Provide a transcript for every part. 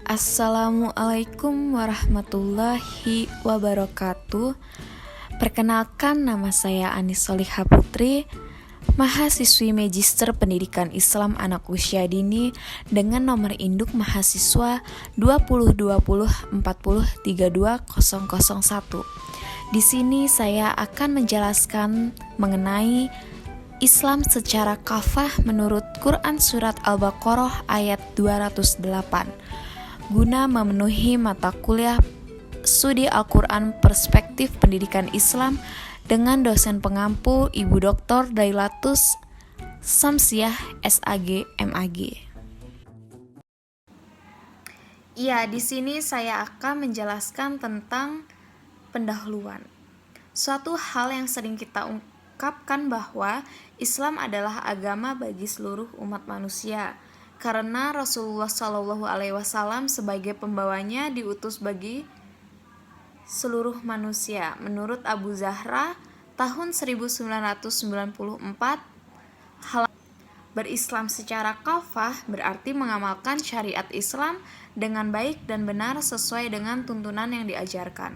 Assalamualaikum warahmatullahi wabarakatuh. Perkenalkan, nama saya Anis Solihah Putri, mahasiswi Magister Pendidikan Islam Anak Usia Dini dengan nomor induk mahasiswa 202040320001. Di sini saya akan menjelaskan mengenai Islam secara kafah menurut Quran Surat Al-Baqarah ayat 208. Guna memenuhi mata kuliah Studi Al-Quran Perspektif Pendidikan Islam dengan dosen pengampu Ibu Dr. Dailatus Samsiah SAG MAG. Iya, di sini saya akan menjelaskan tentang pendahuluan. Suatu hal yang sering kita ungkapkan bahwa Islam adalah agama bagi seluruh umat manusia. Karena Rasulullah SAW sebagai pembawanya diutus bagi seluruh manusia. Menurut Abu Zahra, tahun 1994, berislam secara kafah berarti mengamalkan syariat Islam dengan baik dan benar sesuai dengan tuntunan yang diajarkan.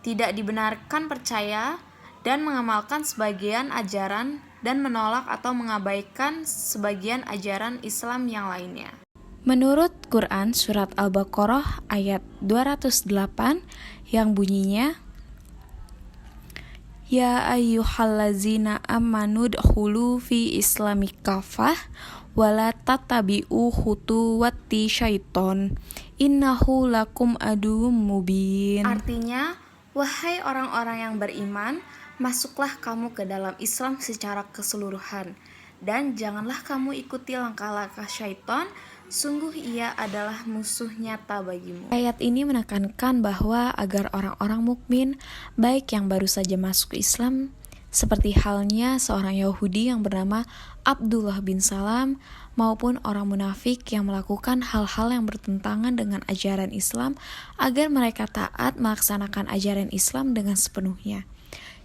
Tidak dibenarkan percaya dan mengamalkan sebagian ajaran dan menolak atau mengabaikan sebagian ajaran Islam yang lainnya. Menurut Quran Surat Al-Baqarah ayat 208 yang bunyinya, Ya ayyuhallazina amanu dkhulu fi islami kafah wala tattabi'u khutuwati syaiton innahu lakum aduwwum mubin. Artinya, wahai orang-orang yang beriman, masuklah kamu ke dalam Islam secara keseluruhan, dan janganlah kamu ikuti langkah-langkah syaitan, sungguh ia adalah musuh nyata bagimu. Ayat ini menekankan bahwa agar orang-orang mukmin, baik yang baru saja masuk Islam, seperti halnya seorang Yahudi yang bernama Abdullah bin Salam, maupun orang munafik yang melakukan hal-hal yang bertentangan dengan ajaran Islam, agar mereka taat melaksanakan ajaran Islam dengan sepenuhnya.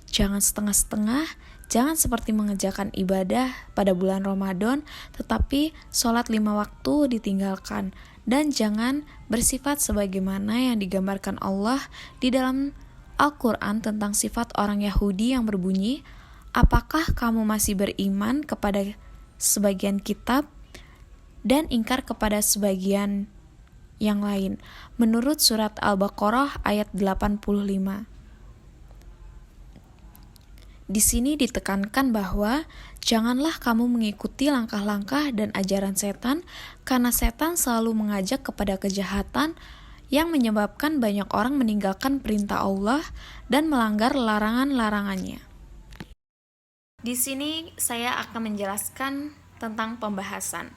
Jangan setengah-setengah, jangan seperti mengerjakan ibadah pada bulan Ramadan, tetapi sholat 5 waktu ditinggalkan, dan jangan bersifat sebagaimana yang digambarkan Allah di dalam Al-Quran tentang sifat orang Yahudi yang berbunyi, apakah kamu masih beriman kepada sebagian kitab dan ingkar kepada sebagian yang lain, menurut surat Al-Baqarah ayat 85. Di sini ditekankan bahwa janganlah kamu mengikuti langkah-langkah dan ajaran setan, karena setan selalu mengajak kepada kejahatan yang menyebabkan banyak orang meninggalkan perintah Allah dan melanggar larangan-larangannya. Di sini saya akan menjelaskan tentang pembahasan.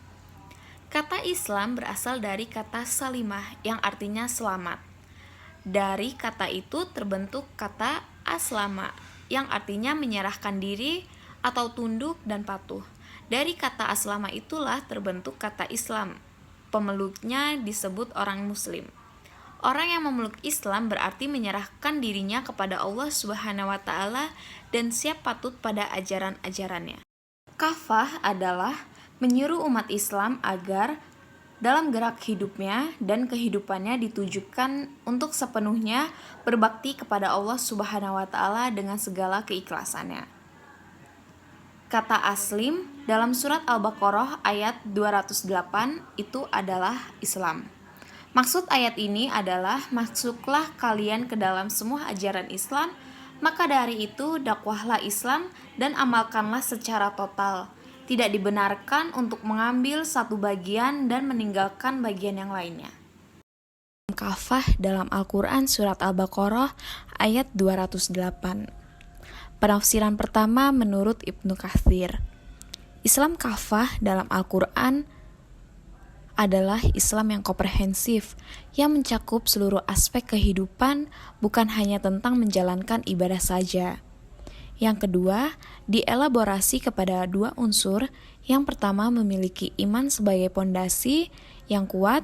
Kata Islam berasal dari kata salimah yang artinya selamat. Dari kata itu terbentuk kata aslama yang artinya menyerahkan diri atau tunduk dan patuh. Dari kata aslama itulah terbentuk kata Islam. Pemeluknya disebut orang Muslim. Orang yang memeluk Islam berarti menyerahkan dirinya kepada Allah Subhanahu wa Ta'ala dan siap patut pada ajaran-ajarannya. Kafah adalah menyuruh umat Islam agar dalam gerak hidupnya dan kehidupannya ditujukan untuk sepenuhnya berbakti kepada Allah Subhanahu wa Ta'ala dengan segala keikhlasannya. Kata aslim dalam surat Al-Baqarah ayat 208 itu adalah Islam. Maksud ayat ini adalah masuklah kalian ke dalam semua ajaran Islam, maka dari itu dakwahlah Islam dan amalkanlah secara total. Tidak dibenarkan untuk mengambil satu bagian dan meninggalkan bagian yang lainnya. Kafah dalam Al-Quran Surat Al-Baqarah ayat 208. Penafsiran pertama menurut Ibnu Katsir. Islam kafah dalam Al-Quran adalah Islam yang komprehensif, yang mencakup seluruh aspek kehidupan, bukan hanya tentang menjalankan ibadah saja. Yang kedua, dielaborasi kepada dua unsur. Yang pertama memiliki iman sebagai pondasi yang kuat,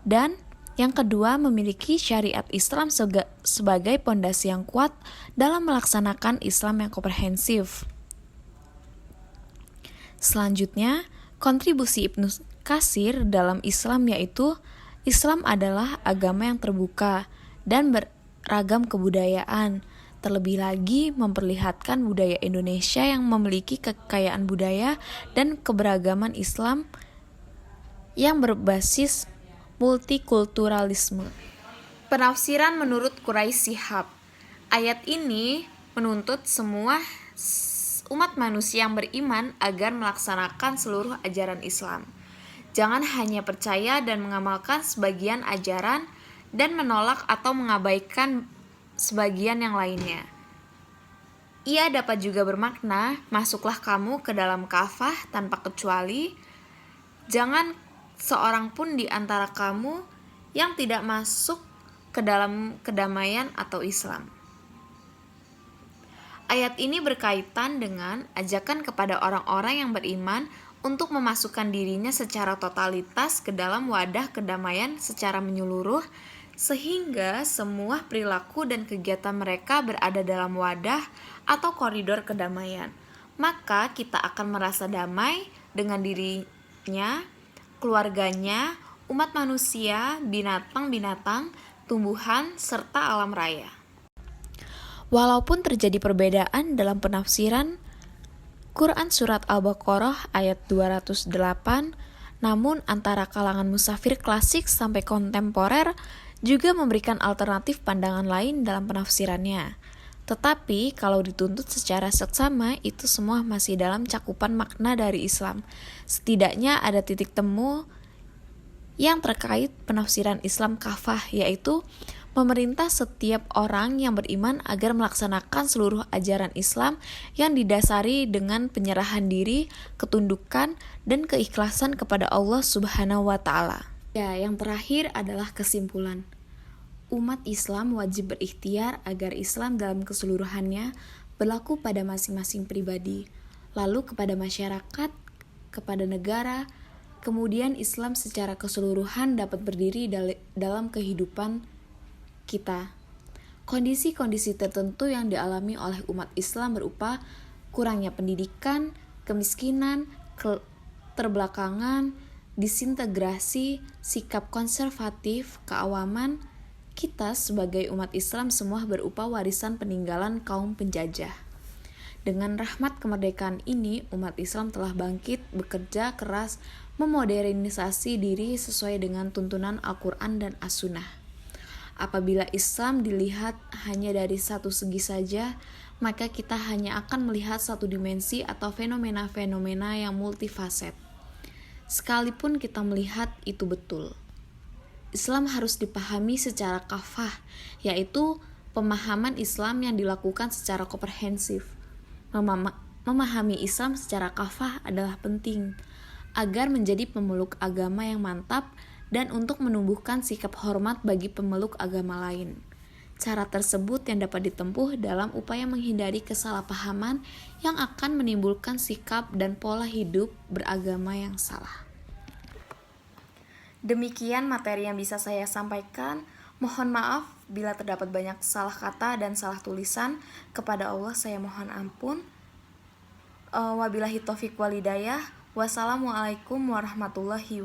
dan yang kedua memiliki syariat Islam sebagai pondasi yang kuat dalam melaksanakan Islam yang komprehensif. Selanjutnya, kontribusi Ibnu Katsir dalam Islam yaitu Islam adalah agama yang terbuka dan beragam kebudayaan. Terlebih lagi memperlihatkan budaya Indonesia yang memiliki kekayaan budaya dan keberagaman Islam yang berbasis multikulturalisme. Penafsiran menurut Quraisy Shihab. Ayat ini menuntut semua umat manusia yang beriman agar melaksanakan seluruh ajaran Islam. Jangan hanya percaya dan mengamalkan sebagian ajaran dan menolak atau mengabaikan sebagian yang lainnya. Ia dapat juga bermakna, masuklah kamu ke dalam kafah tanpa kecuali. Jangan seorang pun di antara kamu yang tidak masuk ke dalam kedamaian atau Islam. Ayat ini berkaitan dengan ajakan kepada orang-orang yang beriman untuk memasukkan dirinya secara totalitas ke dalam wadah kedamaian secara menyeluruh, sehingga semua perilaku dan kegiatan mereka berada dalam wadah atau koridor kedamaian. Maka kita akan merasa damai dengan dirinya, keluarganya, umat manusia, binatang-binatang, tumbuhan, serta alam raya. Walaupun terjadi perbedaan dalam penafsiran Quran Surat Al-Baqarah ayat 208, namun antara kalangan musafir klasik sampai kontemporer juga memberikan alternatif pandangan lain dalam penafsirannya. Tetapi kalau dituntut secara seksama, itu semua masih dalam cakupan makna dari Islam. Setidaknya ada titik temu yang terkait penafsiran Islam kafah, yaitu memerintah setiap orang yang beriman agar melaksanakan seluruh ajaran Islam yang didasari dengan penyerahan diri, ketundukan, dan keikhlasan kepada Allah Subhanahu wa Ta'ala. Ya, yang terakhir adalah kesimpulan. Umat Islam wajib berikhtiar agar Islam dalam keseluruhannya berlaku pada masing-masing pribadi, lalu kepada masyarakat, kepada negara, kemudian Islam secara keseluruhan dapat berdiri dalam kehidupan kita. Kondisi-kondisi tertentu yang dialami oleh umat Islam berupa kurangnya pendidikan, kemiskinan, keterbelakangan, disintegrasi, sikap konservatif, keawaman, kita sebagai umat Islam semua berupa warisan peninggalan kaum penjajah. Dengan rahmat kemerdekaan ini, umat Islam telah bangkit, bekerja keras, memodernisasi diri sesuai dengan tuntunan Al-Quran dan As-Sunnah. Apabila Islam dilihat hanya dari satu segi saja, maka kita hanya akan melihat satu dimensi atau fenomena-fenomena yang multifaset. Sekalipun kita melihat itu betul, Islam harus dipahami secara kafah, yaitu pemahaman Islam yang dilakukan secara komprehensif. Memahami Islam secara kafah adalah penting agar menjadi pemeluk agama yang mantap dan untuk menumbuhkan sikap hormat bagi pemeluk agama lain. Cara tersebut yang dapat ditempuh dalam upaya menghindari kesalahpahaman yang akan menimbulkan sikap dan pola hidup beragama yang salah. Demikian materi yang bisa saya sampaikan. Mohon maaf bila terdapat banyak salah kata dan salah tulisan. Kepada Allah saya mohon ampun. Wabillahi taufiq wal hidayah. Wassalamualaikum warahmatullahi wabarakatuh.